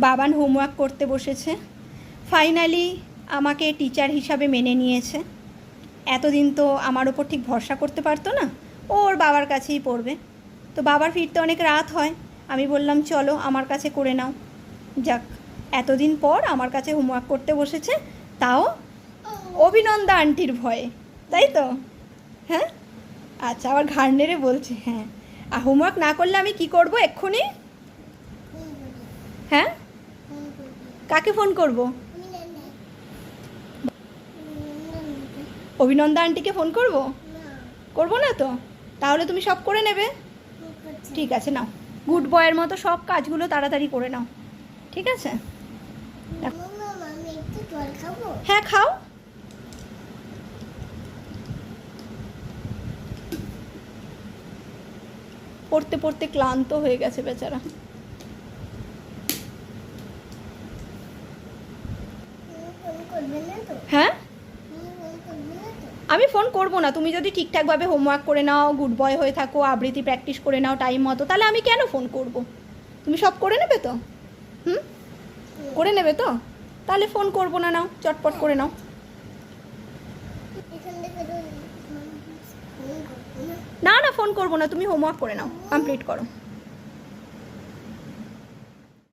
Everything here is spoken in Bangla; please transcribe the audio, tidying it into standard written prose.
বাবান হোমওয়ার্ক করতে বসেছে। ফাইনালি আমাকে টিচার হিসাবে মেনে নিয়েছে। এতদিন তো আমার ওপর ঠিক ভরসা করতে পারতো না, ওর বাবার কাছেই পড়বে। তো বাবার ফিরতে অনেক রাত হয়, আমি বললাম চলো আমার কাছে করে নাও। যাক, এতদিন পর আমার কাছে হোমওয়ার্ক করতে বসেছে, তাও অভিনন্দা আন্টির ভয়ে, তাই তো? হ্যাঁ, আচ্ছা, আবার ঘাড় নেড়ে বলছে হ্যাঁ। আর হোমওয়ার্ক না করলে আমি কি করব এক্ষুনি? হ্যাঁ, কাকে ফোন করব? অভিনন্দা আন্টিকে ফোন করব? করব না তো? তাহলে তুমি সব করে নেবে? ঠিক আছে, নাও, গুড বয়ের মতো সব কাজগুলো তাড়াতাড়ি করে নাও, ঠিক আছে? হ্যাঁ, খাও। পড়তে পড়তে ক্লান্ত হয়ে গেছে বেচারা। হ্যাঁ, আমি ফোন করব না। তুমি যদি ঠিকঠাকভাবে হোমওয়ার্ক করে নাও, গুড বয় হয়ে থাকো, আবৃত্তি প্র্যাকটিস করে নাও টাইম মতো, তাহলে আমি কেন ফোন করব? তুমি সব করে নেবে তো? করে নেবে তো? তাহলে ফোন করব না, নাও চটপট করে নাও। না না, ফোন করব না, তুমি হোমওয়ার্ক করে নাও, কমপ্লিট করো।